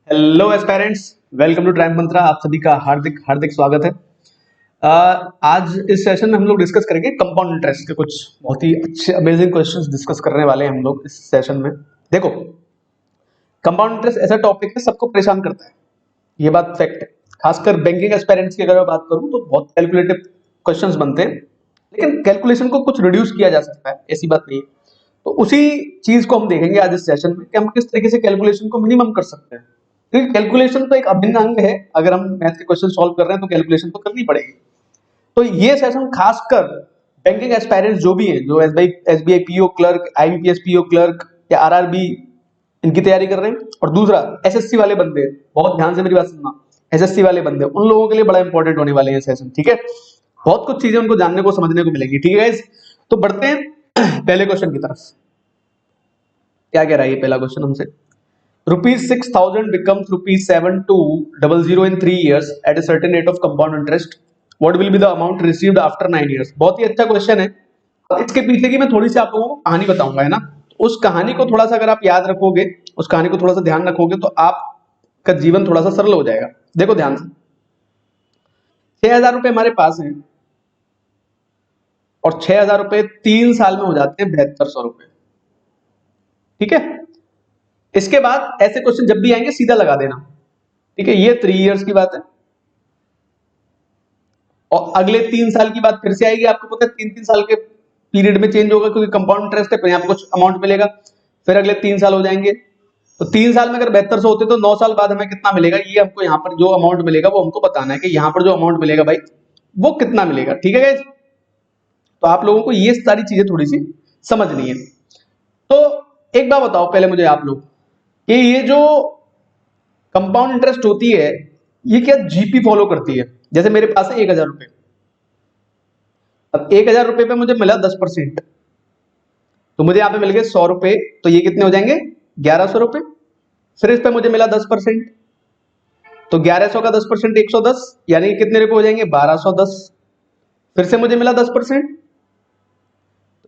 Hello aspirants, welcome to ट्राइम मंत्रा। आप सभी का हार्दिक हार्दिक स्वागत है। आज इस सेशन में हम लोग डिस्कस करेंगे कंपाउंड इंटरेस्ट के कुछ बहुत ही अच्छे अमेजिंग क्वेश्चंस डिस्कस करने वाले हैं हम लोग इस सेशन में। देखो, कंपाउंड इंटरेस्ट ऐसा टॉपिक है सबको परेशान करता है, ये बात फैक्ट है। खासकर बैंकिंग एस्पायरेंट्स की अगर मैं बात करूं तो बहुत कैलकुलेटिव क्वेश्चंस बनते हैं, लेकिन कैलकुलेशन को कुछ रिड्यूस किया जा सकता है, ऐसी बात नहीं है। तो उसी चीज को हम देखेंगे आज इस सेशन में कि हम किस तरीके से कैलकुलेशन को मिनिमम कर सकते हैं, क्योंकि कैलकुलेशन तो एक अभिन्न अंग है। अगर हम मैथ के क्वेश्चन सॉल्व कर रहे हैं तो कैलकुलेशन तो करनी पड़ेगी। तो ये सेशन खासकर बैंकिंग एस्पायरेंट्स जो भी हैं, जो SBI PO clerk, IBPS PO clerk या आरआरबी, इनकी तैयारी कर रहे हैं, और दूसरा एसएससी वाले बंदे हैं, बहुत ध्यान से मेरी बात सुनना, एसएससी वाले बंदे, उन लोगों के लिए बड़ा इंपॉर्टेंट होने वाले हैं सेशन। ठीक है, बहुत कुछ चीजें उनको जानने को समझने को मिलेगी। ठीक है गाइस, तो बढ़ते हैं पहले क्वेश्चन की तरफ। क्या कह रहा है ये पहला क्वेश्चन हमसे? ₹6,000 becomes ₹7,200 in 3 years at a certain rate of compound interest. What will be the amount received after 9 years? बहुत ही अच्छा क्वेश्चन है। इसके पीछे की मैं थोड़ी सी आप लोगों को कहानी बताऊंगा, है ना। उस कहानी को थोड़ा सा अगर आप याद रखोगे, उस कहानी को थोड़ा सा ध्यान रखोगे, तो आपका जीवन थोड़ा सा सरल हो जाएगा। देखो ध्यान से, 6,000 रुपए हमारे पास हैं और 6,000 रुपए 3 साल में हो जाते हैं 7,200 रुपए। ठीक है, इसके बाद ऐसे क्वेश्चन जब भी आएंगे सीधा लगा देना। ठीक है, ये 3 इयर्स की बात है, और अगले 3 साल की बात फिर से आएगी। आपको पता है 3-3 साल के पीरियड में चेंज होगा, क्योंकि कंपाउंड इंटरेस्ट है, तो यहाँ पे कुछ अमाउंट मिलेगा, फिर अगले 3 साल हो जाएंगे। तो 3 साल में अगर 7200 होते तो 9 साल बाद हमें कितना मिलेगा, ये हमको यहाँ पर जो अमाउंट मिलेगा वो हमको बताना है कि यहाँ पर जो अमाउंट मिलेगा भाई वो कितना मिलेगा। ठीक है गाइस, तो आप लोगों को ये सारी चीजें थोड़ी सी समझनी है। तो एक बात बताओ पहले मुझे आप लोग, कि ये जो कंपाउंड इंटरेस्ट होती है ये क्या जीपी फॉलो करती है? जैसे मेरे पास है 1,000 रुपए, अब 1,000 रुपए पे मुझे मिला 10%, तो मुझे यहाँ पे मिल गए 100 रुपए, तो ये कितने हो जाएंगे? 1,100 रुपए। फिर इस पे मुझे मिला 10%, तो 1,100 का 10% 110, यानी कितने रुपए हो जाएंगे? 1,210। फिर से मुझे मिला 10%,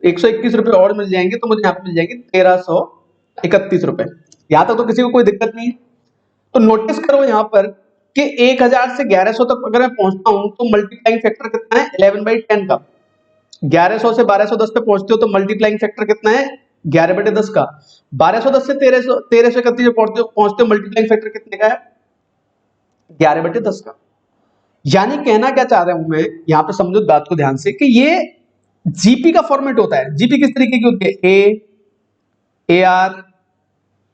121 रुपए और मिल जाएंगे, तो मुझे यहाँ पे मिल जाएंगे 1,331 रुपए। यहां तक तो किसी को कोई दिक्कत नहीं है। तो नोटिस करो यहाँ पर कि 1,000 से 1,100 तक अगर मैं पहुंचता हूं तो मल्टीप्लाइंग फैक्टर कितना है? 11/10 का। 1,100 से 1,210 पे पहुंचते हो तो मल्टीप्लाइंग फैक्टर कितना है? 11/10 का। 1,210 से 1,331 पहुंचते हो मल्टीप्लाइंग फैक्टर कितने का है? 11/10 का। यानी कहना क्या चाह रहा हूं मैं, यहां पे समझो बात को ध्यान से, कि ये जीपी का फॉर्मेट होता है। जीपी किस तरीके की होती है?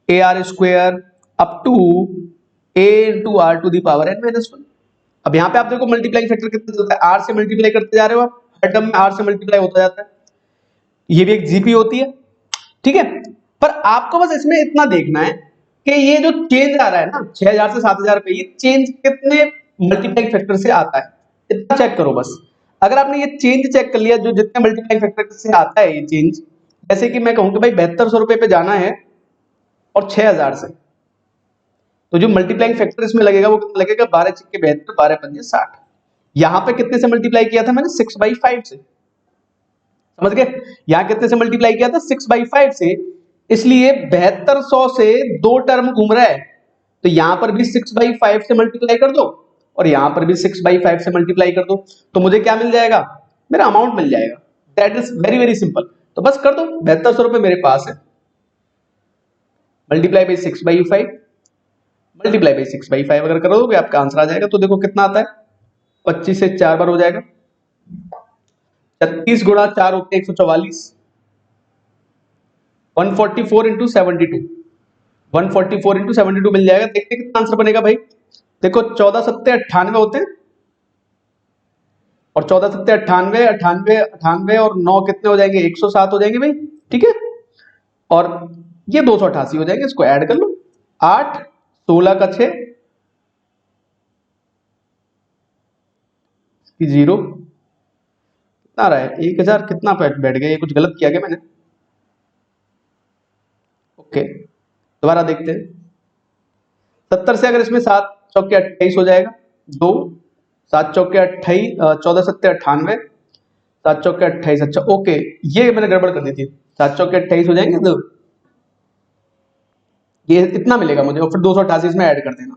A r square up to a into r to the power n-1। अब यहां पे आप देखो मल्टीप्लाइंग फैक्टर कितना चलता है, आर से मल्टीप्लाई करते जा रहे हो आप, हर टर्म में आर से मल्टीप्लाई होता जाता है। ये भी एक जीपी होती है। ठीक है, पर आपको बस इसमें इतना देखना है कि ये जो चेंज आ रहा है ना 6,000 से 7,000 रुपए, ये चेंज कितने मल्टीप्लाइंग फैक्टर से आता है, इतना चेक करो बस। अगर आपने ये चेंज चेक कर लिया, जो जितने मल्टीप्लाइंग फैक्टर से आता है ये चेंज, जैसे कि मैं कहूं कि भाई 7,200 रुपए पे जाना है और 6,000 से, तो जो मल्टीप्लाइंग फैक्टर इसमें लगेगा वो कितना लगेगा? 12 छिक्के 72, 12 पंजे 60। यहां पे कितने से मल्टीप्लाई किया था मैंने? 6/5 से। समझ गए? यहां कितने से मल्टीप्लाई किया था? 6/5 से। इसलिए 7200 से 2 टर्म घूम रहा है, तो यहां पर भी 6/5 से मल्टीप्लाई कर दो और यहां पर भी 6/5 से मल्टीप्लाई कर दो, तो मुझे क्या मिल जाएगा? मेरा अमाउंट मिल जाएगा। That is very very simple. तो बस कर दो, 7200 रुपए मेरे पास है, मल्टीप्लाई बाई 6/5, मल्टीप्लाई बाई 6/5 अगर करोगे आपका आंसर आ जाएगा। तो देखो कितना आता है, 25 से 4 बार हो जाएगा, 36 गुणा 4 होते हैं 144, 144 इंटू 72, 144 इंटू 72 मिल जाएगा। देखते कितना आंसर बनेगा भाई। देखो 14 सत्ते 98 होते हैं, और 14 सत्ते 98, 98 98 और 9 कितने हो जाएंगे? 107 हो जाएंगे भाई। ठीक है, और ये 288 हो जाएंगे, इसको ऐड कर लो। 8 16 का 6 0 कितना आ रहा है? 1,000 कितना बैठ गया? ये कुछ गलत किया क्या मैंने? ओके, दोबारा देखते हैं। 70 से अगर इसमें 7 चौके 28 हो जाएगा, 2 7 चौके 28, 14 सत्ते 98, 7 चौके 28। अच्छा ओके, ये मैंने गड़बड़ कर दी थी, 7 चौके 28 हो जाएंगे, 2 ये इतना मिलेगा मुझे, और फिर 288 इसमें ऐड कर देना।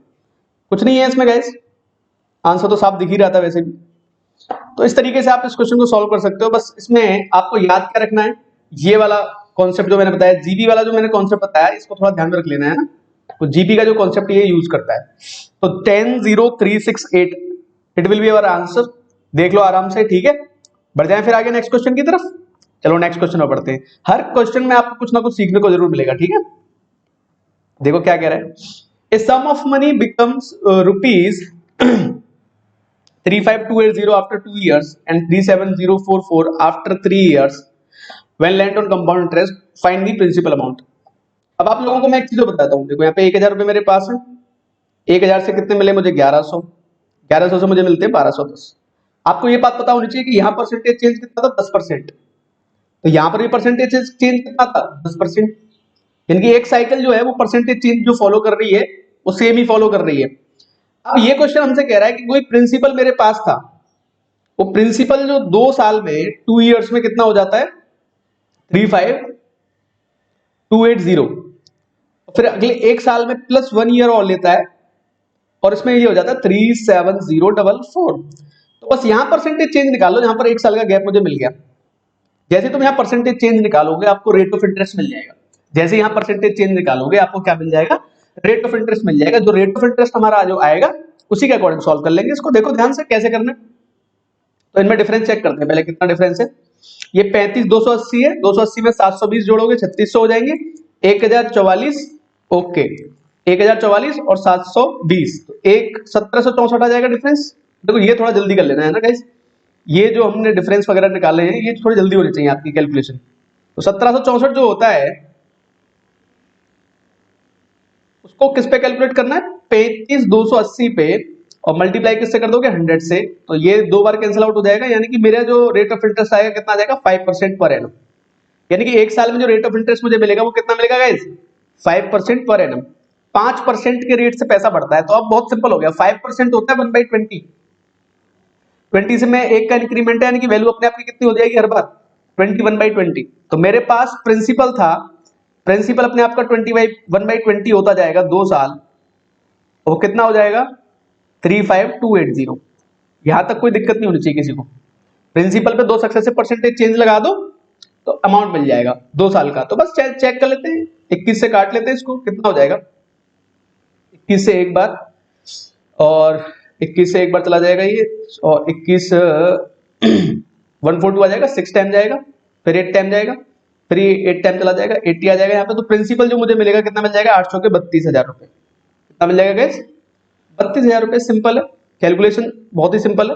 कुछ नहीं है इसमें गाइस, आंसर तो साफ दिख ही रहा था वैसे भी। तो इस तरीके से आप इस क्वेश्चन को सॉल्व कर सकते हो। बस इसमें आपको याद क्या रखना है, ये वाला कॉन्सेप्ट जो मैंने बताया, जीबी वाला जो मैंने कॉन्सेप्ट बताया, इसको थोड़ा ध्यान में रख लेना है ना। तो जीबी का जो कॉन्सेप्ट ये यूज करता है, तो 10368 it will be our answer. देख लो आराम से, ठीक है। बढ़ जाए फिर आगे नेक्स्ट क्वेश्चन की तरफ। चलो नेक्स्ट क्वेश्चन में बढ़ते हैं। हर क्वेश्चन में आपको कुछ ना कुछ सीखने को जरूर मिलेगा, ठीक है। देखो क्या कह रहा है, a sum of money becomes rupees 35280 after 2 years and 37044 after 3 years when lent on compound interest, find the principal amount। अब आप लोगों को मैं एक चीज बताता हूँ। देखो यहाँ पे 1000 रुपए मेरे पास है, 1000 से कितने मिले मुझे 1100, 1100 से मुझे मिलते हैं 1210। आपको ये बात पता होनी चाहिए कि यहाँ परसेंटेज चेंज कितना था, 10%। तो यहाँ पर भी परसेंटेज चेंज कितना था, 10%। यानी कि एक साइकिल जो है वो परसेंटेज चेंज जो फॉलो कर रही है वो सेम ही फॉलो कर रही है। अब ये क्वेश्चन हमसे कह रहा है कि कोई प्रिंसिपल मेरे पास था, वो प्रिंसिपल जो 2 साल में 2 इयर्स में कितना हो जाता है 35280, फिर अगले 1 साल में प्लस 1 ईयर और लेता है और इसमें ये हो जाता है 37044। तो बस यहां परसेंटेज चेंज निकाल लो, यहां पर 1 साल का गैप मुझे मिल गया। जैसे तुम यहां परसेंटेज चेंज निकालोगे आपको रेट ऑफ इंटरेस्ट मिल जाएगा। जैसे यहां परसेंटेज चेंज निकालोगे आपको क्या मिल जाएगा, रेट ऑफ इंटरेस्ट मिल जाएगा। जो रेट ऑफ इंटरेस्ट हमारा जो आएगा उसी के अकॉर्डिंग सॉल्व कर लेंगे इसको। देखो ध्यान से कैसे करना है। तो इनमें डिफरेंस चेक करते हैं पहले, कितना डिफरेंस है। ये 35280 है, 280 में 720 जोड़ोगे 3600 हो जाएंगे, 1044 ओके, 1044 और 720 तो 1764 आ जाएगा डिफरेंस। देखो ये थोड़ा जल्दी कर लेना है ना गाइस, ये जो हमने डिफरेंस वगैरह निकाले हैं ये थोड़ी जल्दी होनी चाहिए आपकी कैलकुलेशन। तो 1764 जो होता है उसको किस पे कैलकुलेट करना है, 35280 पे, और मल्टीप्लाई किससे कर दोगे 100 से। तो ये 2 बार कैंसिल आउट हो जाएगा, यानी कि मेरा जो रेट ऑफ इंटरेस्ट आएगा कितना आ जाएगा 5% पर एनम। यानी कि 1 साल में जो रेट ऑफ इंटरेस्ट मुझे मिलेगा वो कितना मिलेगा गाइस, 5% पर एनम। 5% के रेट से पैसा बढ़ता है। तो अब बहुत सिंपल हो गया, 5% होता है 1/20, 20 से मैं 1 का इंक्रीमेंट है, यानी कि वैल्यू अपने आप की कितनी हो जाएगी हर बार 21/20। तो मेरे पास प्रिंसिपल था, प्रिंसिपल अपने आप का 1/20 होता जाएगा 2 साल, वो कितना हो जाएगा 35280। यहां तक कोई दिक्कत नहीं होनी चाहिए किसी को। प्रिंसिपल पे 2 सक्सेसिव परसेंटेज चेंज लगा दो तो अमाउंट मिल जाएगा 2 साल का। तो बस चेक कर लेते हैं, 21 से काट लेते हैं इसको, कितना हो जाएगा 21 से एक बार, और 21 से एक बार चला जाएगा ये, और 21 142 आ जाएगा, 6 टाइम जाएगा, फिर 8 टाइम जाएगा, फिर ये 8 टाइम चला जाएगा, 80 आ जाएगा यहाँ पे। तो प्रिंसिपल जो मुझे मिलेगा कितना मिल जाएगा 800 के 32,000 रुपए। कितना मिल जाएगा गाइस, 32,000 रुपए। सिंपल है, कैलकुलेशन बहुत ही सिंपल है,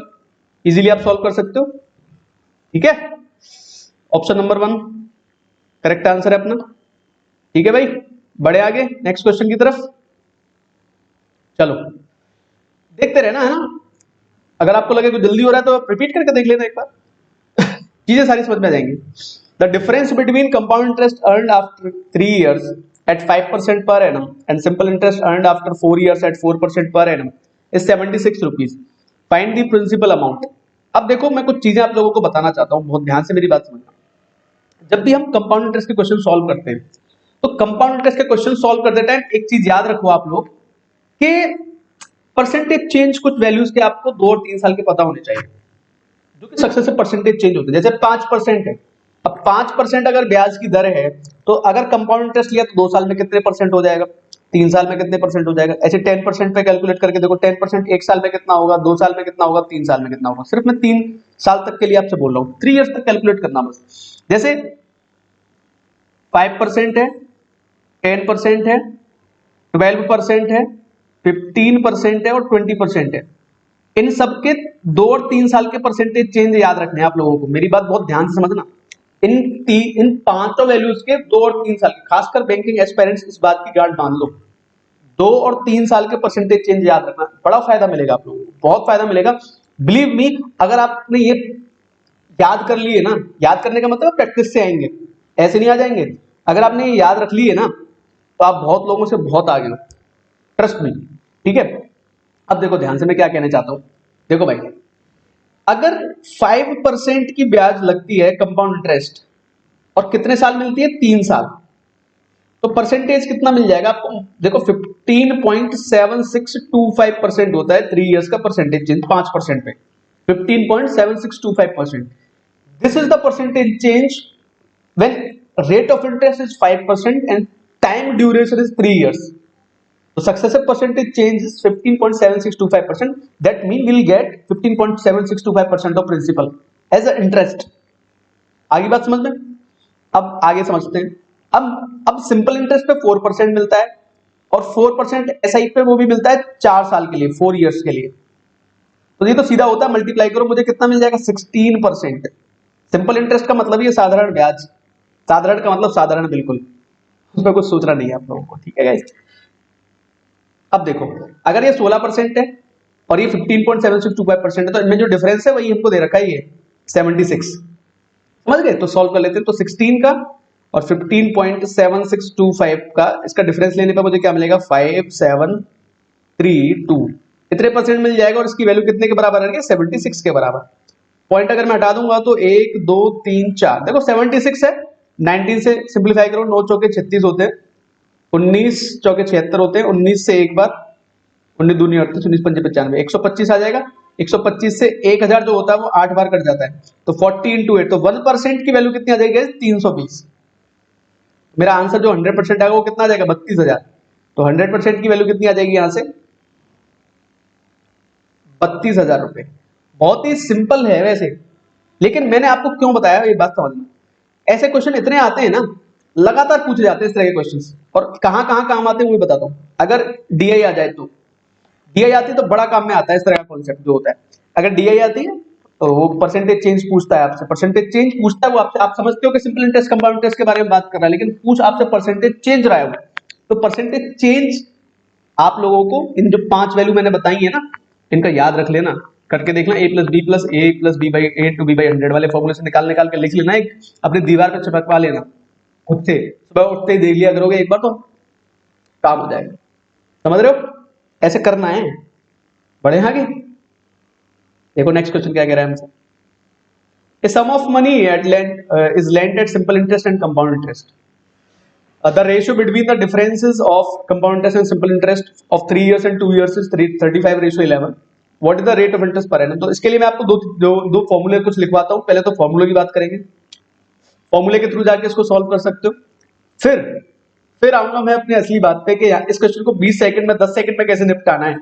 इजीली आप सॉल्व कर सकते हो, ठीक है। ऑप्शन नंबर 1 करेक्ट आंसर है अपना, ठीक है भाई। बढ़े आगे नेक्स्ट क्वेश्चन की तरफ, चलो देखते रहना है ना। अगर आपको लगे कि जल्दी हो रहा है तो रिपीट करके देख लेना एक बार चीजें सारी समझ में आ जाएंगी। The difference between compound interest earned after 3 years at 5% per annum and simple interest earned after 4 years at 4% per annum is 76 rupees. Find the principal amount. अब देखो मैं कुछ चीजें आप लोगों को बताना चाहता हूं, बहुत ध्यान से मेरी बात समझना। जब भी हम कंपाउंड इंटरेस्ट के क्वेश्चन सॉल्व करते हैं तो कंपाउंड इंटरेस्ट के क्वेश्चन सॉल्व करते टाइम एक चीज याद रखो आप लोग कि परसेंटेज चेंज कुछ वैल्यूज के आपको 2 और 3 साल के पता होने चाहिए, जो कि सक्सेसिव परसेंटेज चेंज होते हैं। जैसे 5% है, अब 5% अगर ब्याज की दर है तो अगर कंपाउंड इंटरेस्ट लिया तो 2 साल में कितने परसेंट हो जाएगा, 3 साल में कितने परसेंट हो जाएगा। ऐसे 10% पे कैलकुलेट करके देखो, 10% 1 साल में कितना होगा, 2 साल में कितना होगा, 3 साल में कितना होगा। सिर्फ मैं 3 साल तक के लिए आपसे बोल रहा हूँ, 3 इयर्स तक कैलकुलेट करना बस। जैसे 5% है, 10% है, 12% है, 15% है और 20% है। इन सबके 2 और 3 साल के परसेंटेज चेंज याद रखने हैं आप लोगों को, मेरी बात बहुत ध्यान से समझना। इन पांचों वैल्यूज के 2 और 3 साल के, खासकर बैंकिंग एस्पिरेंट्स इस बात की गांठ बांध लो, 2 और 3 साल के परसेंटेज चेंज याद रखना, बड़ा फायदा मिलेगा आप लोगों को, बहुत फायदा मिलेगा। बिलीव मी, अगर आपने ये याद कर लिए ना, याद करने का मतलब प्रैक्टिस से आएंगे, ऐसे नहीं आ जाएंगे। अगर आपने ये याद रख लिए ना तो आप बहुत लोगों से बहुत आगे हो, ट्रस्ट मी, ठीक है। अब देखो ध्यान से मैं क्या कहना चाहता हूं। देखो भाई, अगर 5% की ब्याज लगती है कंपाउंड इंटरेस्ट और कितने साल मिलती है, 3 साल, तो परसेंटेज कितना मिल जाएगा आपको, देखो 15.7625% होता है 3 इयर्स का परसेंटेज चेंज 5% पे, 15.7625%। This is the percentage change when rate of interest is 5% and time duration is 3 years. तो successive percentage change is 15.7625%, that mean will get 15.7625% of principal as a interest. आगे बात समझ में, अब आगे समझते हैं। अब सिंपल इंटरेस्ट पे 4% मिलता है और 4% एसआई पे वो भी मिलता है 4 साल के लिए, 4 इयर्स के लिए। तो ये तो सीधा होता है, मल्टीप्लाई करो मुझे कितना मिल जाएगा 16%। सिंपल इंटरेस्ट का मतलब ये साधारण ब्याज, साधारण का मतलब साधारण, बिल्कुल उसमें कुछ सोचना नहीं है आप लोगों को, ठीक है गाइस। अब देखो अगर ये 16% है और ये 15.7625% है तो इनमें जो डिफरेंस है वही हमको दे रखा है, ये 76। समझ गए, तो सॉल्व कर लेते हैं। तो 16 का और 15.7625 का इसका डिफरेंस लेने पर मुझे क्या मिलेगा 5732, इतने परसेंट मिल जाएगा और इसकी वैल्यू कितने के बराबर है 76 के बराबर। पॉइंट अगर मैं हटा दूंगा तो 1 2 3 4, देखो 76 है, 19 से सिंप्लीफाई करो, 9 चौके 36 होते हैं, 19 चौके 76 होते हैं, 19 से एक बार 19 दूनी 38, 19 पंजे 95, 125 आ जाएगा। 125 से 1000 जो होता है वो 8 बार कट जाता है, तो 40 into 8, तो 1% की वैल्यू कितनी आ जाएगी 320। मेरा आंसर जो 100% आएगा वो कितना आ जाएगा 32,000। तो 100% की वैल्यू कितनी आ जाएगी यहां से 32,000 रुपए। बहुत ही सिंपल है वैसे, लेकिन मैंने आपको क्यों बताया ये बात समझना। ऐसे क्वेश्चन इतने आते हैं ना, लगातार पूछे जाते हैं इस तरह के क्वेश्चंस, और कहां कहां काम आते हैं वो भी बताता हूं। अगर डीआई आ जाए, तो डीआई आती है तो बड़ा काम में आता है इस तरह का कॉन्सेप्ट जो होता है। अगर डीआई आती है तो वो परसेंटेज चेंज पूछता है आपसे, परसेंटेज चेंज पूछता है वो आपसे, आप समझते हो कि सिंपल इंटरेस्ट कंपाउंड इंटरेस्ट के बारे में बात कर रहा है, लेकिन पूछ आपसे परसेंटेज चेंज रहा है वो। तो परसेंटेज चेंज आप लोगों को इन जो 5 वैल्यू मैंने बताई है ना, इनका याद रख लेना, करके देखना, a plus b plus a plus b by a to b by 100 वाले फॉर्मूले से निकाल निकाल के लिख लेना, एक अपनी दीवार पे चिपकवा लेना खुद से, सुबह उठते ही देख लिया करोगे एक बार तो काम हो जाएगा। समझ रहे हो, ऐसे करना है। बढ़े आगे, देखो नेक्स्ट क्वेश्चन क्या कह रहा है हमसे। A sum of money is lent at simple interest and compound interest. The ratio between the differences of compound interest and simple interest of 3 years and 2 years is 35:11. What is the rate of interest per annum? तो इसके लिए मैं आपको दो फॉर्मूले कुछ लिखवाता हूँ। पहले तो फॉर्मूले की बात करेंगे, फॉर्मूले के थ्रू जाके इसको सॉल्व कर सकते हो। फिर आऊंगा मैं अपनी असली बात पे कि इस क्वेश्चन को 20 सेकंड में 10 सेकंड में कैसे निपटाना है।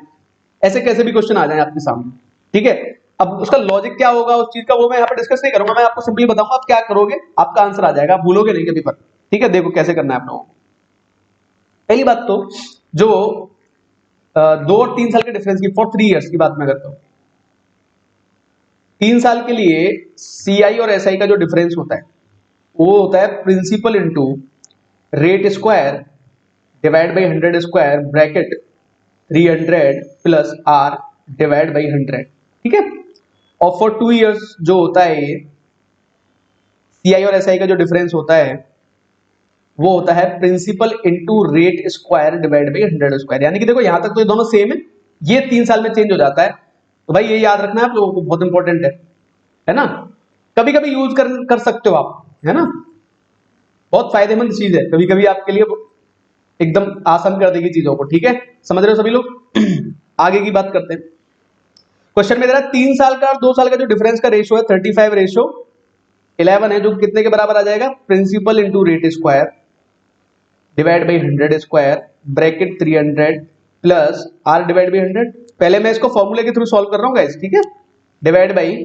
ऐसे कैसे भी क्वेश्चन आ जाए आपके सामने, ठीक है। अब उसका लॉजिक क्या होगा उस चीज का वो मैं यहाँ पर डिस्कस नहीं करूंगा, मैं आपको सिंपली बताऊंगा आप क्या करोगे, आपका आंसर आ जाएगा, आप भूलोगे नहीं कभी पर, ठीक है। देखो कैसे करना है आप लोगों को। पहली बात तो जो 2 और 3 साल के डिफरेंस की फॉर 3 इयर्स की बात मैं करता हूं। 3 साल के लिए सीआई और एसआई का जो डिफरेंस होता है वो होता है principal into rate square divide by 100 square bracket 300 plus r divide by 100, ठीक है। और फॉर 2 इयर्स जो होता है ये सीआई और एसआई का जो डिफरेंस होता है वो होता है principal into rate square divide by 100 square. यानी कि देखो यहां तक तो ये दोनों सेम है, ये 3 साल में चेंज हो जाता है। तो भाई ये याद रखना है आप लोगों को, बहुत इंपॉर्टेंट है ना। कभी कभी यूज कर सकते हो आप, है ना, बहुत फायदेमंद चीज है, कभी कभी आपके लिए एकदम आसान कर देगी चीजों को, ठीक है। समझ रहे हो सभी लोग। आगे की बात करते हैं। क्वेश्चन में दे रहा है 3 साल का और 2 साल का जो डिफरेंस का रेशियो है 35:11 है, जो कितने के बराबर आ जाएगा principal into rate square divide by 100 square bracket 300 plus r divide by 100। पहले मैं इसको फॉर्मूले के थ्रू सॉल्व कर रहा हूँ गाइस, ठीक है। Divide by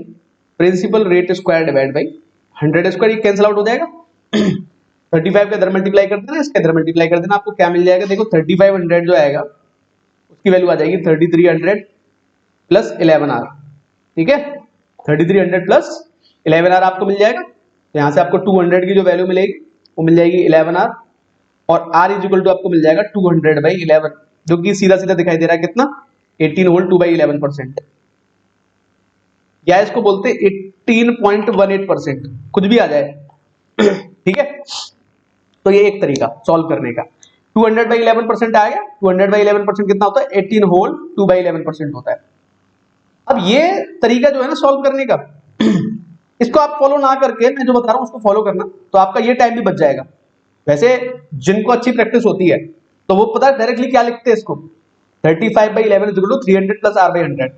principal rate square divide by 100 square, ये कैंसिल आउट हो जाएगा। 35 का इधर मल्टीप्लाई कर देना, इसका इधर मल्टीप्लाई कर देना, आपको क्या मिल जाएगा देखो 3500 जो आएगा उसकी वैल्यू आ जाएगी 3300 प्लस 11R, ठीक है। 3300 प्लस 11R आपको मिल जाएगा। तो यहां से आपको 200 की जो वैल्यू मिलेगी वो मिल जाएगी 11R, और R इज इक्वल टू आपको मिल जाएगा 200/11, जो कि सीधा सीधा दिखाई दे रहा है कितना 18 होल 2/11%, या इसको बोलते 18.18%, कुछ भी आ जाए, ठीक है। तो ये एक तरीका सॉल्व करने का। 200/11% आ गया, 200/11% कितना होता है 18 होल 2/11% होता है। अब ये तरीका जो है ना सॉल्व करने का, इसको आप फॉलो ना करके मैं जो बता रहा हूं उसको फॉलो करना, तो आपका ये टाइम भी बच जाएगा। वैसे जिनको अच्छी प्रैक्टिस होती है तो वो पता डायरेक्टली क्या लिखते हैं इसको, 35/11 = 300 + r/100।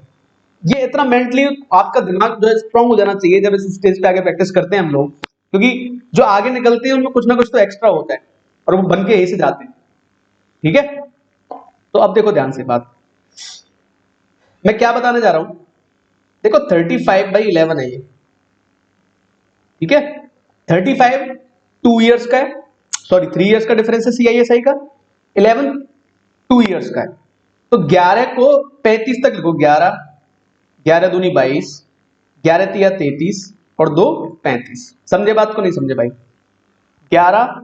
ये इतना मेंटली आपका दिमाग जो है स्ट्रांग हो जाना चाहिए जब इस स्टेज पे आके प्रैक्टिस करते हैं हम लोग, क्योंकि जो आगे निकलते हैं उनमें कुछ ना कुछ तो एक्स्ट्रा होता है और वो बन के यही से जाते हैं। ठीक है, तो अब देखो ध्यान से बात, मैं क्या बताने जा रहा हूं। देखो 35/11 है ये, ठीक है। 35 2 इयर्स का है, सॉरी 3 इयर्स का डिफरेंस है CISI का, 11 2 इयर्स का है। तो 11 को 35 तक लिखो, 11 11 दूनी 22, 11 तिया 33 और 2 35। समझे बात को, नहीं समझे भाई? 11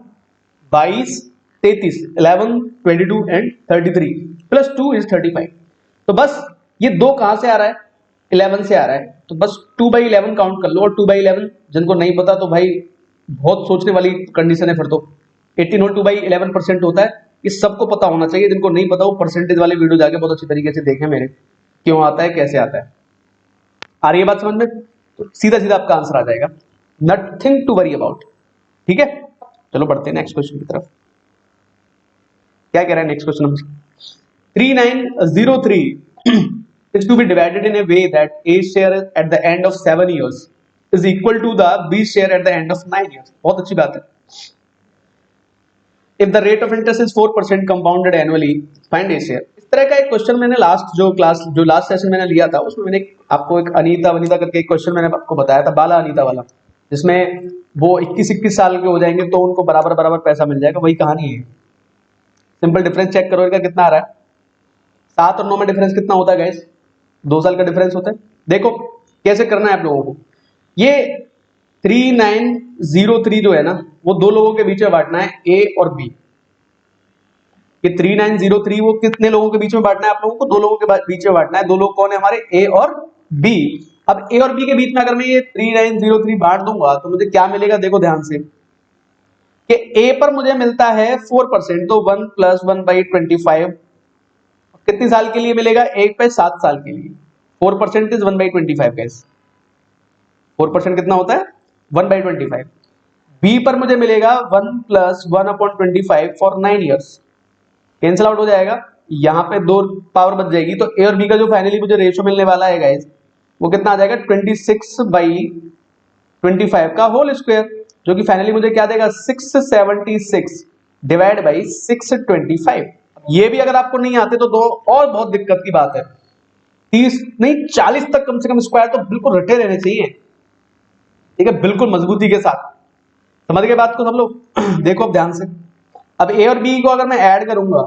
22 33 11 22 एंड 33 प्लस 2 इज 35। तो बस ये 2 कहां से आ रहा है, 11 से आ रहा है, तो बस 2/11 काउंट कर लो। और 2/11 जिनको नहीं पता तो भाई बहुत सोचने वाली कंडीशन है फिर तो। 18 होल 2/11% होता है, ये सबको पता होना चाहिए। जिनको नहीं पता वो परसेंटेज वाले वीडियो जाके बहुत अच्छी तरीके से देखें मेरे, क्यों आता है कैसे आता है। आ रही है बात समझ में? तो सीधा सीधा आपका आंसर आ जाएगा, नथिंग टू वरी अबाउट। ठीक है, चलो बढ़ते हैं नेक्स्ट क्वेश्चन की तरफ। क्या कह रहा है next question number 3903 is to be divided in a way that A share at the end of 7 years is equal to the B share at the end of 9 years। बहुत अच्छी बात है। If the rate of interest is 4% compounded annually, find A share। इस तरह का एक question मैंने last session मैंने लिया था, उसमें मैंने आपको एक अनीता करके एक क्वेश्चन मैंने आपको बताया था, बाला अनीता वाला, जिसमें वो 21 साल के हो जाएंगे तो उनको बराबर पैसा मिल जाएगा, वही कहानी है। सिंपल डिफरेंस चेक करो इनका कितना आ रहा है। 7 और 9 में डिफरेंस कितना होता है गाइस? 2 साल का डिफरेंस होता है। देखो कैसे करना है आप लोगों को, ये 3903 जो है ना, वो 2 लोगों के बीच में बांटना है, A और B। ये 3903 वो कितने लोगों के बीच में बांटना है आप लोगों को? 2 लोगों के बीच में बांटना है। 2 लोग कौन है हमारे? A और B। अब A और B के बीच में अगर मैं ये 3903 बांट दूंगा तो मुझे क्या मिलेगा? देखो ध्यान से कि A पर मुझे मिलता है 4%, तो 1 + 1/25 कितनी साल के लिए मिलेगा? 1 पे 7 साल के लिए। 4% इज 1/25 गाइस। 4% कितना होता है? 1/25। B पर मुझे मिलेगा 1 + 1/25 फॉर 9 इयर्स। कैंसिल आउट हो जाएगा, यहाँ पे 2 पावर बच जाएगी, तो A और B का जो फाइनली मुझे रेशियो मिलने वाला है गाइस, वो कितना आ जाएगा? 26/25 का होल स्क्वायर, जो कि फाइनली मुझे क्या देगा? 676 डिवाइड बाई 625। ये भी अगर आपको नहीं आते तो दो और बहुत दिक्कत की बात है, 30 नहीं 40 तक कम से कम स्क्वायर तो बिल्कुल रटे रहने चाहिए। ठीक है, बिल्कुल मजबूती के साथ। समझ गए बात को सब लोग? देखो अब ध्यान से, अब A और B को अगर मैं ऐड करूंगा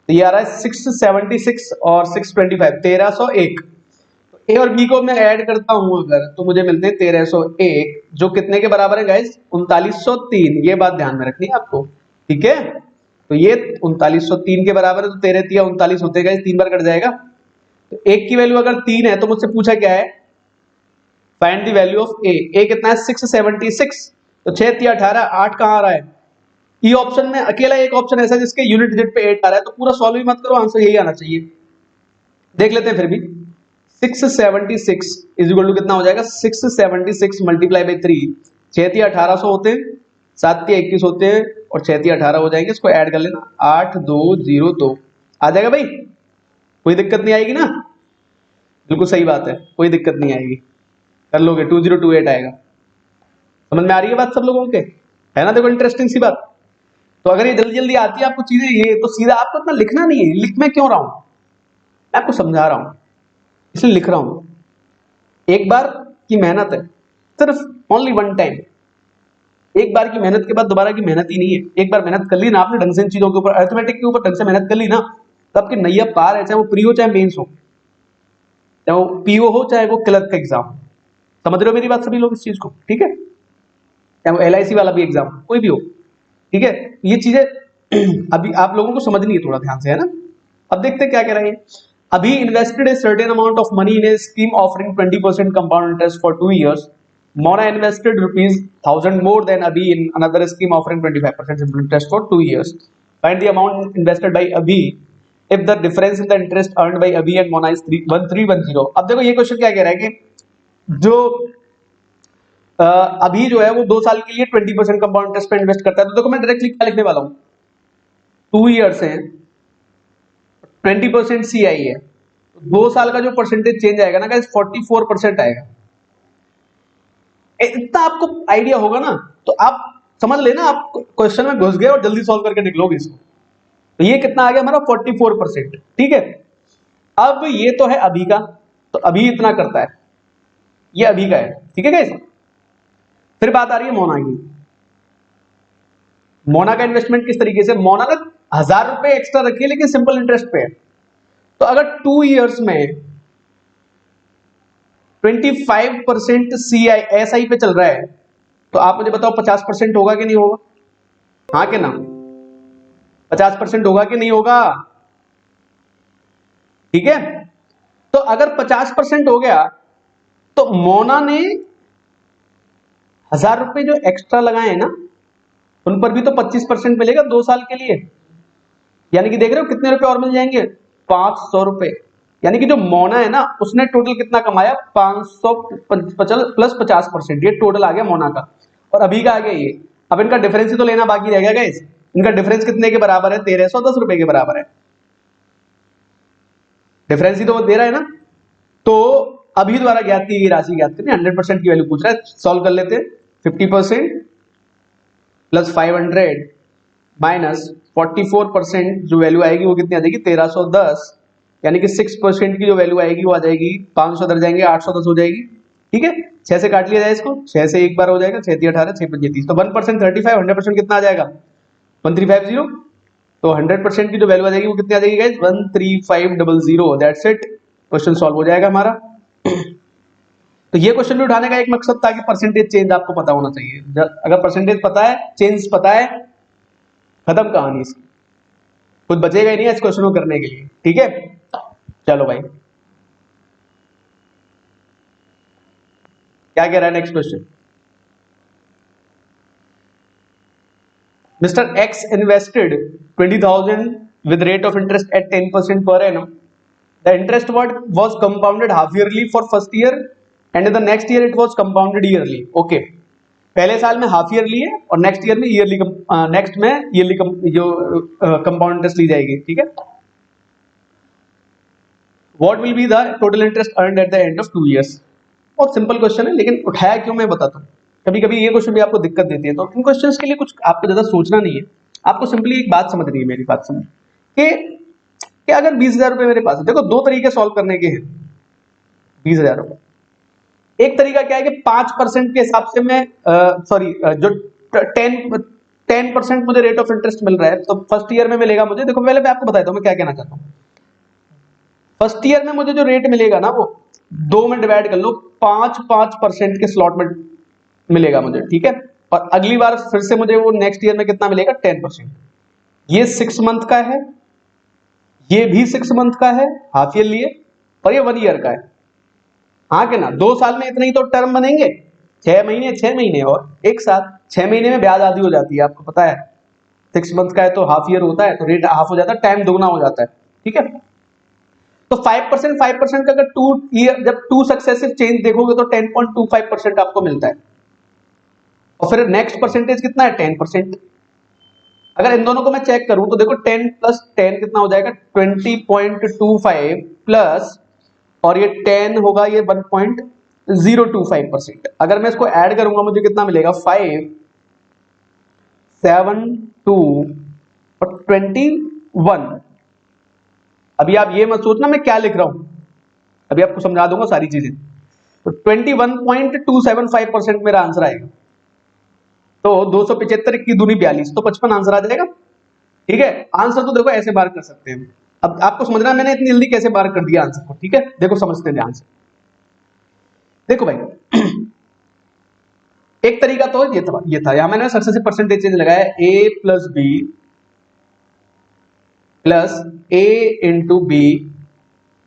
तो ये आ रहा है 676 और 625 1301। A और B को मैं ऐड करता हूं अगर, तो मुझे मिलते हैं 1301, जो कितने के बराबर है गाइस? 3903। ये बात ध्यान में रखनी है आपको, ठीक है। तो ये 3903 के बराबर है, तो 13 तिया 39 होते गाइस, 3 बार कट जाएगा। तो एक की वैल्यू अगर 3 है तो मुझसे पूछा क्या है? Find the value of A। A कितना है? 676। तो 6 तिया 18, 8 कहां आ रहा है? ई ऑप्शन में अकेला एक ऑप्शन ऐसा है जिसके यूनिट डिजिट पे 8 आ रहा है, तो पूरा सॉल्व ही मत करो, आंसर यही आना चाहिए। देख लेते हैं फिर भी। 676 इज इक्वल टू कितना हो जाएगा? 676 मल्टीप्लाई बाई 3। 6 तिया 1800 होते हैं, 7 तिया 21 होते हैं और 6 तिया 18 हो जाएंगे। इसको ऐड कर लेना, 8202 आ जाएगा भाई। कोई दिक्कत नहीं आएगी ना? बिल्कुल सही बात है, कोई दिक्कत नहीं आएगी, कर लोगे। 2028 आएगा। समझ में आ रही है बात सब लोगों के? है ना? देखो इंटरेस्टिंग सी बात। तो अगर ये जल्दी जल्दी आती है आपको चीजें, ये तो सीधा आपको इतना लिखना नहीं है। लिख मैं क्यों रहा हूं? मैं आपको समझा रहा हूं, इसलिए लिख रहा हूं। एक बार की मेहनत है, सिर्फ ओनली वन टाइम। एक बार की मेहनत के बाद दोबारा की मेहनत ही नहीं है। एक बार मेहनत कर ली ना आपने ढंग से इन चीजों के ऊपर, अर्थमेटिक के ऊपर ढंग से मेहनत कर ली ना, तो आपकी नैया पार है। चाहे वो प्री हो, चाहे मेंस हो, चाहे वो पीओ हो, चाहे वो क्लर्क का एग्जाम। समझ रहे हो मेरी बात सभी लोग इस चीज को? ठीक है, चाहे वो LIC वाला भी एग्जाम, कोई भी हो। ठीक है, ये चीजें अभी आप लोगों को समझनी है थोड़ा ध्यान से, है ना? अब देखते हैं क्या कह रहे हैं। अभी invested a certain amount of money in A scheme offering 20% compound interest for 2 years। Mona invested ₹1000 more than Abhi in another scheme offering 25% simple interest for 2 years। Find the amount invested by Abhi if the difference in the interest earned by Abhi and Mona is 1310। अब देखो ये question क्या कह रहा है कि जो अभी जो है वो 2 साल के लिए 20% कंपाउंड इंटरेस्ट पे इन्वेस्ट करता है। तो देखो मैं डायरेक्टली क्या लिखने वाला हूँ, 2 ईयर्स है, 20% CI है, 2 साल का जो परसेंटेज चेंज आएगा ना गाइस 44% आएगा। इतना आपको आइडिया होगा ना तो आप समझ लेना आप क्वेश्चन में घुस गए और जल्दी सॉल्व करके निकलोगे इसको। तो ये कितना आ गया हमारा 44%। ठीक है, अब ये तो है अभी का, तो अभी इतना करता है, ये अभी का है। ठीक है गाइस, फिर बात आ रही है मोना की। मोना का इन्वेस्टमेंट किस तरीके से, मोना ने 1000 रुपए एक्स्ट्रा रखी है लेकिन सिंपल इंटरेस्ट पे है। तो अगर 2 ईयर्स में 25% CI SI पे चल रहा है तो आप मुझे बताओ 50% होगा कि नहीं होगा, हाँ कि ना, 50% होगा कि नहीं होगा। ठीक है, तो अगर 50% हो गया तो मोना ने 1000 रुपए जो एक्स्ट्रा लगाए हैं ना उन पर भी तो 25% मिलेगा 2 साल के लिए, यानी कि देख रहे हो कितने रुपए और मिल जाएंगे, 500 रुपए। यानी कि जो मोना है ना उसने टोटल कितना कमाया, 500 प्लस 50%, ये टोटल आ गया मोना का। और अभी का आ गया ये। अब इनका डिफरेंस ही तो लेना बाकी रह गया गाइस। इनका डिफरेंस कितने के बराबर है, 1310 रुपए के बराबर है। डिफरेंस ही तो वो दे रहा है ना। तो अभी द्वारा ज्ञात की गई राशि ज्ञात करनी, 100% की वैल्यू पूछ रहा है, सॉल्व कर लेते हैं। 50% प्लस 500 माइनस 44% जो वैल्यू आएगी वो कितनी आ जाएगी, 1310, यानी कि 6% की जो वैल्यू आएगी वो आ जाएगी 500 इधर जाएंगे 810 हो जाएगी। ठीक है, 6 से काट लिया जाए इसको, 6 से एक बार हो जाएगा, 6 18 6 5 30, तो 1% 35, 100% कितना आ जाएगा 1350। तो 100% की जो वैल्यू आ जाएगी वो कितनी आ जाएगी guys, 13500। That's it, question solve हो जाएगा हमारा। तो ये क्वेश्चन भी उठाने का एक मकसद था कि परसेंटेज चेंज आपको पता होना चाहिए। अगर परसेंटेज पता है, चेंज पता है, खत्म कहानी इसकी, कुछ बचेगा ही नहीं इस क्वेश्चन को करने के लिए। ठीक है, चलो भाई क्या कह रहा है next question. Mr. X invested 20,000 with rate of interest at 10% per annum. The interest was compounded half yearly for first year and in the next year it was compounded yearly. Okay. पहले साल में half yearly है और next year में yearly, next में yearly जो compound interest ली जाएगी। ठीक है, what will be the total interest earned at the end of 2 years। बहुत सिंपल क्वेश्चन है लेकिन उठाया क्यों मैं बताता हूँ। कभी कभी ये क्वेश्चन भी आपको दिक्कत देती है, तो इन क्वेश्चंस के लिए कुछ आपको ज्यादा सोचना नहीं है, आपको सिंपली एक बात समझनी है, मेरी बात समझ कि अगर 20,000 रुपए मेरे पास है, देखो 2 तरीके सॉल्व करने के हैं 20,000 रुपए। एक तरीका क्या है कि 5% के हिसाब से मैं सॉरी जो 10% मुझे रेट ऑफ इंटरेस्ट मिल रहा है तो फर्स्ट ईयर में मिलेगा मुझे। देखो पहले मैं आपको बताता हूँ मैं क्या कहना चाहता हूँ। फर्स्ट ईयर में मुझे जो रेट मिलेगा ना वो 2 में डिवाइड कर लो, 5% के स्लॉट में मिलेगा मुझे। ठीक है, और अगली बार फिर से मुझे वो नेक्स्ट ईयर में कितना मिलेगा, 10%। ये 6 मंथ का है, ये भी 6 मंथ का है हाफ ईयर लिए, और ये 1 ईयर का है। हाँ कि ना, 2 साल में इतने ही तो टर्म बनेंगे, 6 महीने 6 महीने और एक साथ, 6 महीने में ब्याज आधी हो जाती है, आपको पता है। 6 मंथ का है तो हाफ ईयर होता है तो रेट हाफ हो जाता है, टाइम दोगुना हो जाता है। ठीक है, तो 5% का अगर 2 ईयर, जब 2 सक्सेसिव चेंज देखोगे तो 10.25% आपको मिलता है। और फिर नेक्स्ट परसेंटेज कितना है, 10%। अगर इन दोनों को मैं चेक करूं तो देखो 10 प्लस 10 कितना हो जाएगा, 20.25 प्लस, और ये 10 होगा ये 1.025%। अगर मैं इसको ऐड करूंगा मुझे कितना मिलेगा, 5 7 2 और 21। अभी आप ये मत सोचना मैं क्या लिख रहा हूं, अभी आपको समझा दूंगा सारी चीजें। तो 21.275% मेरा आंसर आएगा। तो 275 की दूनी 42, तो 55 आंसर आ जाएगा। ठीक है, आंसर तो देखो ऐसे बार कर सकते हैं। अब आपको समझना मैंने इतनी जल्दी कैसे बार कर दिया आंसर को। ठीक है, देखो समझते हैं ध्यान से। देखो भाई एक तरीका तो ये था यहां मैंने सक्सेसिव परसेंटेज चेंज लगाया, a plus b plus a into b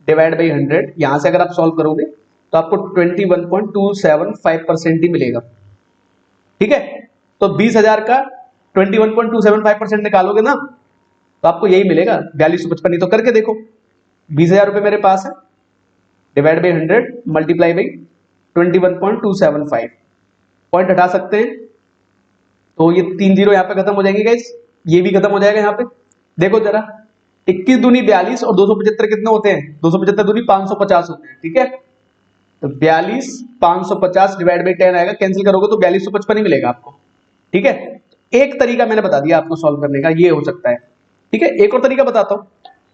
divide by 100। यहां से अगर आप सॉल्व करोगे तो आपको 21.275% ही मिलेगा। ठीक है, तो 20,000 का 21.275% निकालोगे ना तो आपको यही मिलेगा 4255। तो करके देखो, 20,000 रुपए मेरे पास है, divide by 100 multiply by 21.275, point हटा सकते हैं, तो ये 3 जीरो यहाँ पे खत्म हो जाएंगे गाइस, ये भी खत्म हो जाएगा यहाँ पे। देखो जरा 21 दूनी 42 और 275 कितने होते हैं, 275 दूनी 550 होते हैं, ठीक है। तो 42 550 डिवाइड बाई 10 आएगा, कैंसिल करोगे तो 4255 ही मिलेगा आपको, ठीक है। एक तरीका मैंने बता दिया आपको सॉल्व करने का, ये हो सकता है, ठीक है। एक और तरीका बताता हूँ,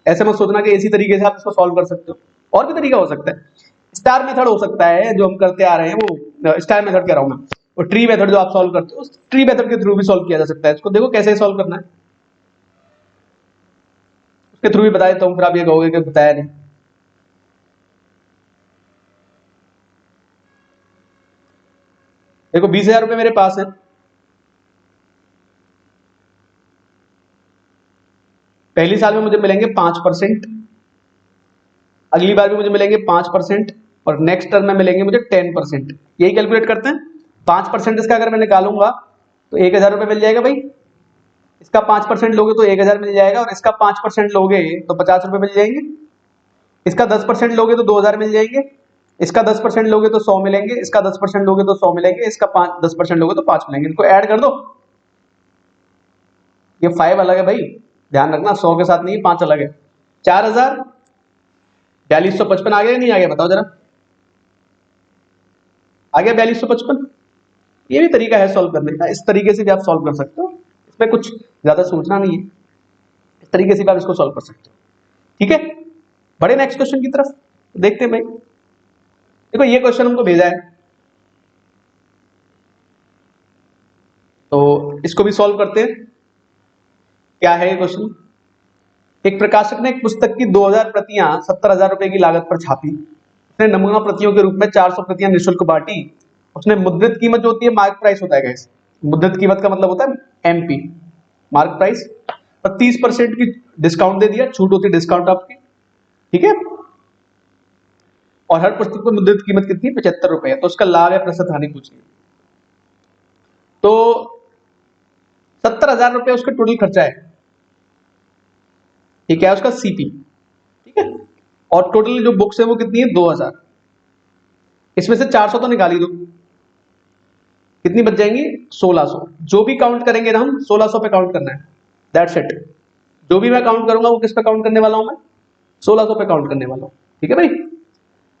ऐसे मत सोचना कि इसी तरीके से आप इसको सॉल्व कर सकते हो, और भी तरीका हो सकता है। स्टार मेथड हो सकता है जो हम करते आ रहे हैं, वो स्टार मेथड कह रहा हूं मैं, और ट्री मेथड जो आप सॉल्व करते हो, उस ट्री मेथड के थ्रू भी सॉल्व किया जा सकता है। इसको देखो कैसे सॉल्व करना है, उसके थ्रू भी बता देता हूं, फिर आप ये कहोगे कि बताया नहीं। देखो 20,000 रुपए मेरे पास है, पहली साल में मुझे मिलेंगे 5%, अगली बार भी मुझे मिलेंगे 5%, और नेक्स्ट टर्म में मिलेंगे मुझे 10%। यही कैलकुलेट करते हैं। 5% इसका अगर मैं निकालूंगा तो 1,000 रुपए मिल जाएगा भाई, इसका 5% लोगे तो 1,000 मिल जाएगा, और इसका 5% लोगे तो 50 रुपए मिल जाएंगे, इसका 10% लोगे तो 2,000 मिल जाएंगे, इसका 10% लोगे तो 100 मिलेंगे, इसका 10% लोगे तो 100 मिलेंगे, इसका 10% लोगे तो 5 मिलेंगे। इनको ऐड कर दो, ये 5 अलग है भाई, ध्यान रखना, 100 के साथ नहीं, 5 अलग है। 4,000 4255 आ गया नहीं आ गया, बताओ जरा, आ गया 4255। ये भी तरीका है सॉल्व करने का, इस तरीके से भी आप सॉल्व कर सकते हो, इसमें कुछ ज्यादा सोचना नहीं है, इस तरीके से भी आप इसको सॉल्व कर सकते हो, ठीक है। बड़े नेक्स्ट क्वेश्चन की तरफ देखते हैं भाई। देखो ये क्वेश्चन हमको भेजा है, तो इसको भी सॉल्व करते हैं। क्या है ये क्वेश्चन, एक प्रकाशक ने एक पुस्तक की 2,000 प्रतियां 70,000 रुपए की लागत पर छापी, उसने नमूना प्रतियों के रूप में 400 प्रतियां निःशुल्क बांटी, उसने मुद्रित कीमत जो होती है, मार्क प्राइस होता है गाइस, मुद्रित कीमत का मतलब होता है एमपी, मार्क प्राइस, और 30% की डिस्काउंट दे दिया, छूट होती है डिस्काउंट आपकी, ठीक है। और हर पुस्तक पर मुद्रित कीमत कितनी है, 75 रुपए, तो उसका लाभ या प्रतिशत हानि पूछी। तो 70,000 रुपए उसका टोटल खर्चा है, ये क्या है उसका सीपी, ठीक है। और टोटल जो बुक्स है वो कितनी है, 2,000, इसमें से 400 तो निकाल ही दो, कितनी बच जाएंगी, 1,600। जो भी काउंट करेंगे ना हम, 1,600 पे काउंट करना है, दैट्स इट। जो भी मैं काउंट करूंगा वो किस पे काउंट करने वाला हूं मैं, 1,600 पे काउंट करने वाला हूं, ठीक है भाई।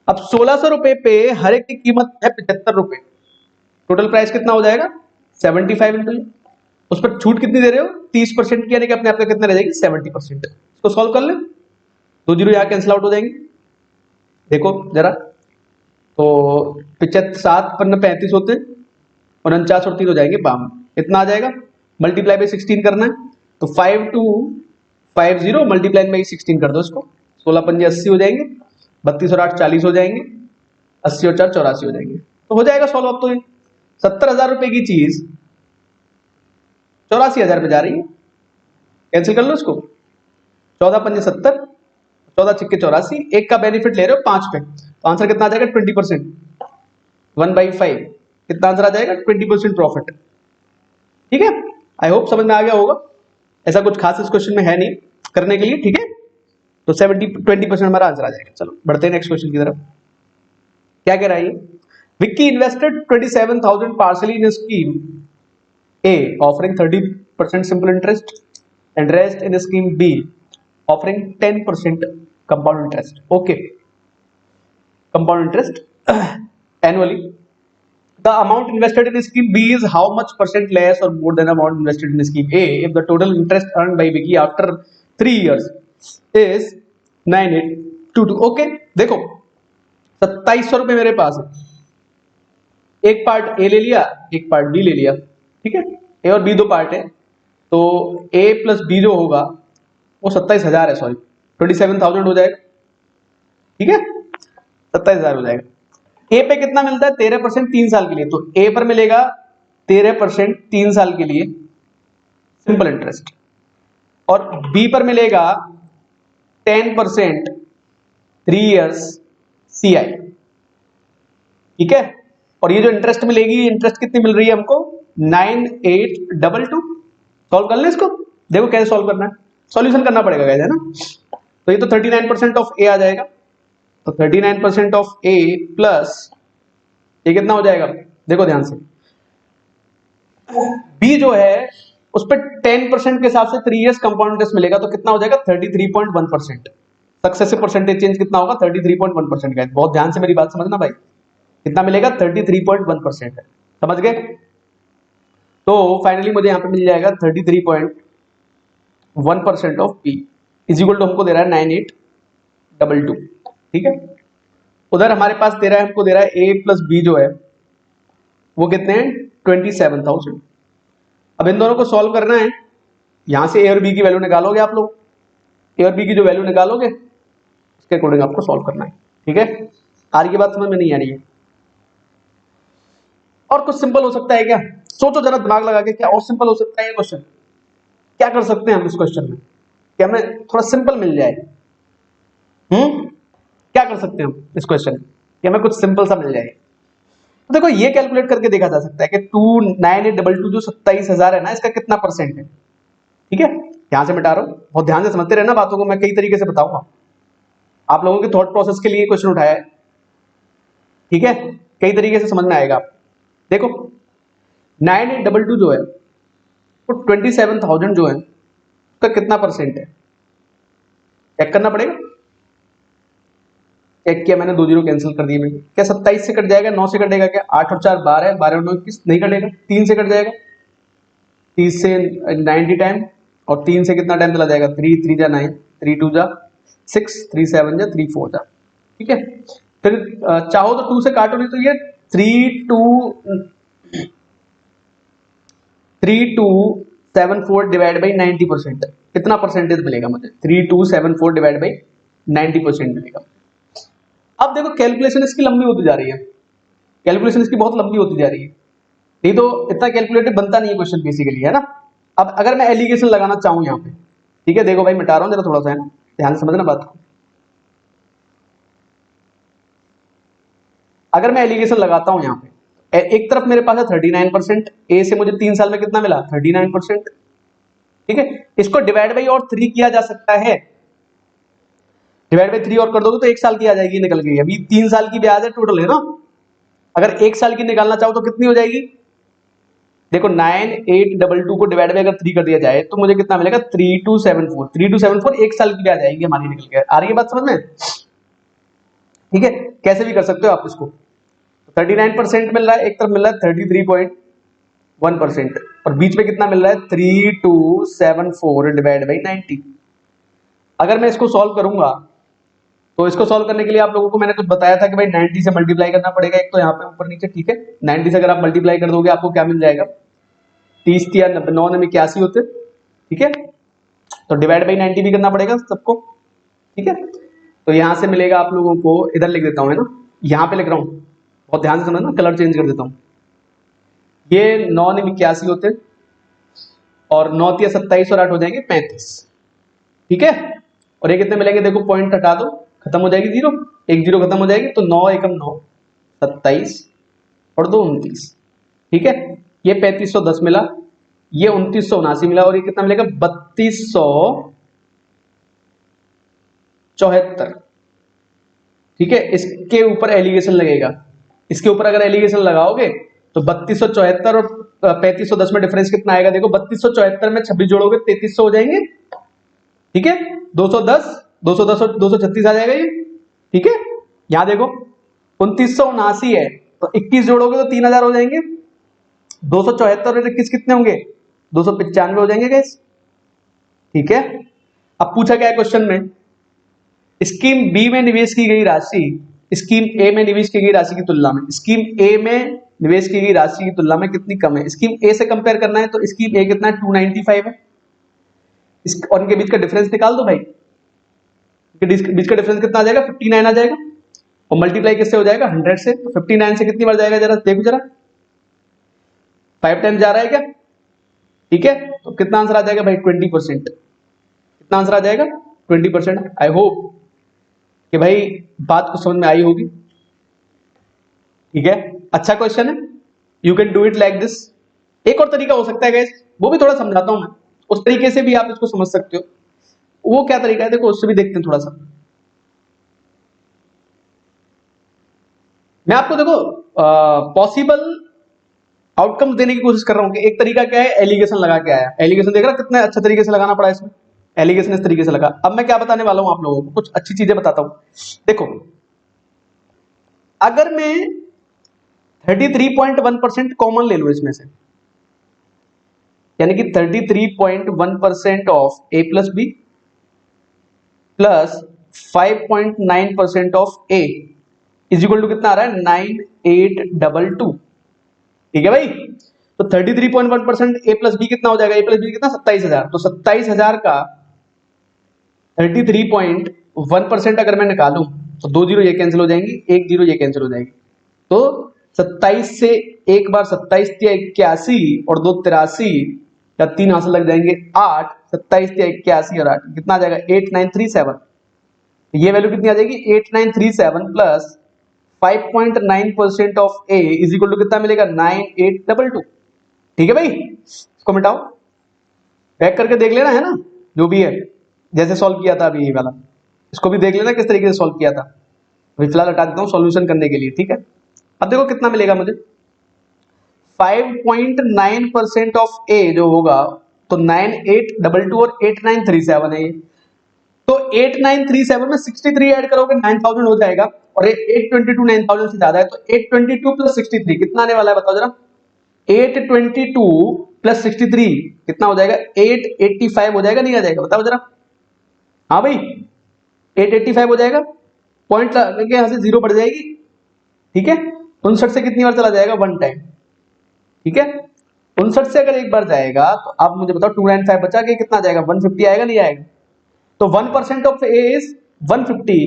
अब 1,600 रुपए पे हर एक की कीमत है 75 रुपए, टोटल प्राइस कितना हो जाएगा, 75 इंटू, उस पर छूट कितनी दे रहे हो, 30% की, यानी कि अपने आप का कितना रह जाएगी, 70%। इसको सॉल्व कर ले, 2 जीरो यहाँ कैंसिल आउट हो जाएंगे, देखो जरा, तो 7 पर 35 होते हैं, 49 और 3 हो जाएंगे 52, इतना आ जाएगा। मल्टीप्लाई बाई 16 करना है, तो 5250 मल्टीप्लाई बाई 16 कर दो इसको, 16 पंजे 80 हो जाएंगे, 32 और 8 40 हो जाएंगे, 80 और 4 84 हो जाएंगे, तो हो जाएगा सॉल्व। अब तो ये 70,000 रुपए की चीज 84,000 में जा रही है, कैंसिल कर लो इसको, 14 पंजे 70, 14 छिक्के 84, एक का बेनिफिट ले रहे हो 5 पे, तो आंसर कितना आ जाएगा, 20%, 1/5, कितना आंसर आ जाएगा, 20% प्रॉफिट, ठीक है। आई होप समझ में आ गया होगा, ऐसा कुछ खास इस क्वेश्चन में है नहीं करने के लिए, ठीक है। तो 20% हमारा आंसर आ जाएगा। चलो बढ़ते हैं नेक्स्ट क्वेश्चन की तरफ। क्या कह रहा है ये, Vicky invested 27,000 partly in scheme A offering 30% simple interest and rest in scheme B offering 10% compound interest. Okay, compound interest annually. The amount invested in scheme B is how much percent less or more than amount invested in scheme A if the total interest earned by Vicky after 3 years is 9822. Okay, देखो 2700 रुपए मेरे पास है, एक part A ले लिया, एक part B ले लिया, ठीक है। ए और बी दो पार्ट है, तो ए प्लस बी जो होगा वो 27,000 है, सॉरी 27,000 हो जाएगा, ठीक है, 27,000 हो जाएगा। ए पे कितना मिलता है, 13% 3 साल के लिए, तो ए पर मिलेगा 13% 3 साल के लिए सिंपल इंटरेस्ट, और बी पर मिलेगा 10% 3 इयर्स सीआई, ठीक है। और ये जो इंटरेस्ट मिलेगी, इंटरेस्ट कितनी मिल रही है हमको, 9822। सॉल्व कर ले इसको, देखो कैसे सॉल्व करना है, सॉल्यूशन करना पड़ेगा गाइस, है ना। तो ये तो 39% ऑफ ए आ जाएगा, तो 39% ऑफ ए प्लस ये कितना हो जाएगा, देखो ध्यान से, बी जो है उस पर 10% के हिसाब से 3 इयर्स कंपाउंड इंटरेस्ट मिलेगा, तो कितना हो जाएगा 33.1%। सक्सेसिव परसेंटेज चेंज कितना होगा 33.1% का। बहुत ध्यान से मेरी बात समझना भाई, कितना मिलेगा 33.1%। समझ गए? तो फाइनली मुझे यहां पे मिल जाएगा 33.1% of p is equal to हमको दे रहा है 9822। ठीक है, उधर हमारे पास दे रहा है, हमको दे रहा है ए प्लस बी जो है वो कितने हैं 27,000। अब इन दोनों को सॉल्व करना है, यहां से ए और बी की वैल्यू निकालोगे आप लोग, ए और बी की जो वैल्यू निकालोगे उसके अकॉर्डिंग आपको सॉल्व करना है। ठीक है, आगे की बात समझ में नहीं आ रही है? और कुछ सिंपल हो सकता है क्या? सोचो जरा दिमाग लगा के, क्या और सिंपल हो सकता है ये क्वेश्चन? क्या कर सकते हैं हम इस क्वेश्चन में कि हमें थोड़ा सिंपल मिल जाए? क्या कर सकते हैं हम इस क्वेश्चन में कि हमें कुछ सिंपल सा मिल जाए? तो देखो ये कैलकुलेट करके देखा जा सकता है कि 29822 जो 27,000 है ना, इसका कितना परसेंट है। ठीक है, यहां से मिटा रहा हूं, बहुत ध्यान से समझते रहना बातों को, मैं कई तरीके से बताऊंगा आप लोगों के थॉट प्रोसेस के लिए क्वेश्चन उठाया है। ठीक है, कई तरीके से समझ में आएगा। देखो 9822 जो है वो 27,000 जो है उसका कितना परसेंट है, चेक करना पड़ेगा। चेक किया मैंने, 2 जीरो कैंसिल कर दिए मैंने। क्या 27 से कट जाएगा, 9 से कटेगा क्या? 8 और 4 12 है, 12 और 9 21, नहीं कटेगा। 3 से कट जाएगा, 30 से 90 टाइम, और 3 से कितना टाइम चला जाएगा 3 3 जा 9, 3 2 जा 6, 3 7 जा 3 4 जा। ठीक है, फिर चाहो तो 2 से काटो, नहीं तो ये 3274 डिवाइड बाई 90%, कितना परसेंटेज मिलेगा मुझे? 3274 डिवाइड बाई 90% मिलेगा। अब देखो कैलकुलेशन इसकी लंबी होती जा रही है, कैलकुलेशन इसकी बहुत लंबी होती जा रही है, नहीं तो इतना कैलकुलेटिव बनता नहीं है क्वेश्चन बेसिकली, है ना। अब अगर मैं एलिगेशन लगाना चाहूं यहाँ पे, ठीक है, देखो भाई मिटा रहा हूं जरा थोड़ा सा, है ना, ध्यान से समझना बात को। अगर मैं एलिगेशन लगाता हूं यहाँ पे, एक तरफ मेरे पास है 39%, ए से मुझे 3 साल में कितना मिला 39%। ठीक है, इसको डिवाइड बाई और 3 किया जा सकता है, डिवाइड बाई 3 और कर दोगे तो 1 साल की आ जाएगी, निकल गई। अभी 3 साल की ब्याज है टोटल, है ना। अगर 1 साल की निकालना चाहो तो कितनी हो जाएगी? देखो 9822 को डिवाइड बाई अगर 3 कर दिया जाए तो मुझे कितना मिलेगा 3274। 1 साल की ब्याज आएगी हमारी निकल के। आ रही है बात समझ में? ठीक है, कैसे भी कर सकते हो आप इसको। 39% मिल रहा है, एक तरफ मिल रहा है 33.1%, और बीच में कितना मिल रहा है 3274 डिवाइड बाई 90। अगर मैं इसको सॉल्व करूंगा तो इसको सॉल्व करने के लिए आप लोगों को मैंने कुछ बताया था कि भाई 90 से मल्टीप्लाई करना पड़ेगा, एक तो यहाँ पे ऊपर नीचे। ठीक है, 90 से अगर आप मल्टीप्लाई कर दोगे आपको क्या मिल जाएगा 30 या 9 में 81 होते। ठीक है, तो डिवाइड बाई 90 भी करना पड़ेगा सबको। ठीक है, तो यहां से मिलेगा आप लोगों को, इधर लिख देता हूं, है ना, यहां पे लिख रहा हूं, बहुत ध्यान से समझना, कलर चेंज कर देता हूं। ये 9 में 81 होते, और 9 या 27 और 8 हो जाएंगे 35। ठीक है, और ये कितने मिलेंगे, देखो पॉइंट हटा दो, खत्म हो जाएगी जीरो, एक जीरो खत्म हो जाएगी, तो 9 एकम 9, 27 और 2 29। ठीक है, ये 3510 मिला, ये 2979 मिला, और ये कितना मिलेगा 3274। ठीक है, इसके ऊपर एलिगेशन लगेगा, इसके ऊपर अगर एलिगेशन लगाओगे तो 3274 और 3510 में डिफरेंस कितना आएगा, देखो 3274 में 26 जोड़ोगे 3300 हो जाएंगे। ठीक है, 210 210 और 236 आ जाएगा ये। ठीक है, यहां देखो 2979 है, तो 21 जोड़ोगे तो 3000 हो जाएंगे। 274 और 21 कितने होंगे 295 हो जाएंगे गैस। ठीक है, अब पूछा गया है क्वेश्चन में, स्कीम बी में निवेश की गई राशि स्कीम ए में निवेश की गई राशि की तुलना में स्कीम ए में निवेश की गई राशि की तुलना में कितनी कम है। स्कीम ए से कंपेयर करना है, तो स्कीम ए कितना है 295 है, और इनके बीच का डिफरेंस निकाल दो भाई, बीच का डिफरेंस कितना आ जाएगा 59 आ जाएगा, और मल्टीप्लाई किससे हो जाएगा 100 से, तो 59 से कितनी बार जाएगा जरा देखो जरा, 5 टाइम जा रहा है क्या। ठीक है, तो कितना आंसर आ जाएगा भाई 20%। कितना आंसर आ जाएगा 20%। आई होप कि भाई बात को समझ में आई होगी। ठीक है, अच्छा क्वेश्चन है, you can do it like this. एक और तरीका हो सकता है गाइस, वो भी थोड़ा समझाता हूं मैं, उस तरीके से भी आप इसको समझ सकते हो। वो क्या तरीका है देखो, उससे भी देखते हैं थोड़ा सा। मैं आपको देखो पॉसिबल आउटकम देने की कोशिश कर रहा हूँ कि एक तरीका क्या है, एलिगेशन लगा के आया। एलिगेशन देख रहा कितने अच्छे तरीके से लगाना पड़ा इसमें, एलिगेशन इस तरीके से लगा। अब मैं क्या बताने वाला हूँ आप लोगों को, कुछ अच्छी चीजें बताता हूँ। देखो, अगर मैं 33.1% कॉमन ले लूं इसमें से, यानी कि 33.1% of a plus b plus 5.9% of a is equal to कितना आ रहा है, 9822। ठीक है भाई, तो 33.1% ए प्लस बी कितना हो जाएगा, ए प्लस बी कितना 27,000, तो 27,000 का 33.1% अगर मैं निकालूं तो 2 जीरो ये कैंसिल हो जाएंगी, 1 जीरो ये कैंसिल हो जाएगी, तो 27 से एक बार 27 या 81 और 2 83 या 3 हाथ लग जाएंगे 8, 27 या 81 और 8 कितना आ जाएगा 8937। ये वैल्यू कितनी आ जाएगी 8937 plus 5.9% of a is equal to कितना मिलेगा 9822। ठीक है भाई, इसको मिटाओ, बैक करके देख लेना है ना, जो भी है जैसे सॉल्व किया था अभी ये वाला, इसको भी देख लेना किस तरीके से सॉल्व किया था। अभी फिलहाल हटा देता हूं सॉल्यूशन करने के लिए। ठीक है, अब देखो कितना मिलेगा मुझे, 5.9% ऑफ ए जो होगा तो 9822 और 8937 है ये, तो 8937 में 63 ऐड करोगे 9000 हो जाएगा, और ये 822 9000 से ज्यादा है, तो 822 प्लस 63 कितना आने वाला है बताओ जरा, 822 प्लस 63 कितना हो जाएगा 885 हो जाएगा, नहीं आ जाएगा बताओ जरा। हाँ भाई 885 हो जाएगा, पॉइंट लगे यहां से जीरो बढ़ जाएगी। ठीक है, 59 से कितनी बार चला जाएगा, वन टाइम। ठीक है, 59 से अगर एक बार जाएगा तो आप मुझे बताओ 295 बचा के कितना जाएगा 150 आएगा, नहीं आएगा। तो 1% ऑफ ए इज 150,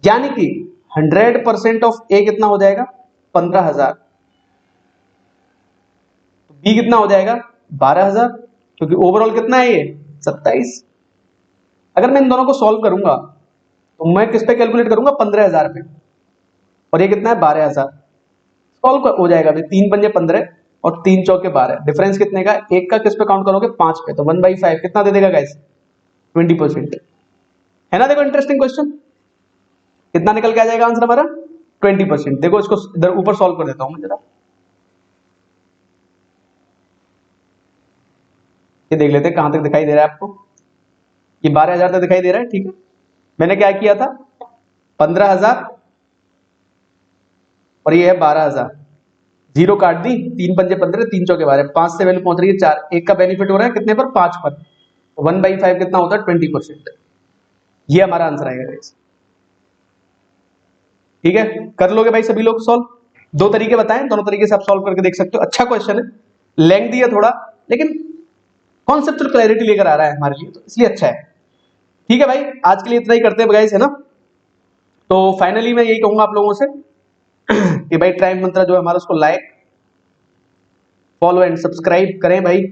यानी कि 100% ऑफ ए कितना हो जाएगा 15,000, बी कितना हो जाएगा 12,000, क्योंकि ओवरऑल कितना है ये 27। अगर मैं इन दोनों को सॉल्व करूंगा तो मैं किस पे कैलकुलेट करूंगा 15,000 पे, और ये कितना है 12,000, सॉल्व हो जाएगा अभी 3 पंजे 15 और 3 चौके 12, डिफरेंस कितने का, एक का किस पे काउंट करोगे 5 पे, तो 1/5 कितना दे देगा गाइस 20%। है ना, देखो इंटरेस्टिंग क्वेश्चन, कितना निकल के आ जाएगा आंसर हमारा 20%। देखो इसको इधर ऊपर सॉल्व कर देता हूं मैं जरा, ये देख लेते हैं कहां तक दिखाई दे रहा है आपको, ये 12,000 तक दिखाई दे रहा है। ठीक है, मैंने क्या किया था 15,000 और ये है 12,000, जीरो काट दी, 3 पंजे 15 3 चौके 12, 5 से वैल्यू पहुंच रही है 4, एक का बेनिफिट हो रहा है कितने पर 5 पर, 1/5 कितना होता है 20%। ये हमारा आंसर आएगा गाइस। ठीक है, कर लोगे भाई सभी लोग सॉल्व, दो तरीके बताएं, दोनों तरीके से आप सॉल्व करके देख सकते हो। अच्छा क्वेश्चन है, लेंथ है थोड़ा, लेकिन कॉन्सेप्चुअल क्लैरिटी लेकर आ रहा है हमारे लिए, तो इसलिए अच्छा है। ठीक है भाई, आज के लिए इतना ही करते हैं गाइस, है ना। तो फाइनली मैं यही कहूंगा आप लोगों से कि भाई ट्राइम मंत्रा जो है हमारा, उसको लाइक फॉलो एंड सब्सक्राइब करें भाई,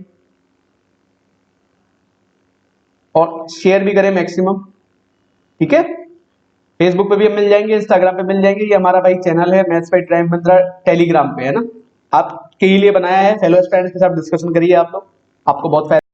और शेयर भी करें मैक्सिमम। ठीक है, फेसबुक पे भी हम मिल जाएंगे, इंस्टाग्राम पे मिल जाएंगे, ये हमारा भाई चैनल है मैथ्स बाय ट्राइम मंत्रा, टेलीग्राम पे है ना, आपके लिए बनाया है, फेलो स्टूडेंट्स के साथ डिस्कशन करिए आप लोग, आपको बहुत फायदा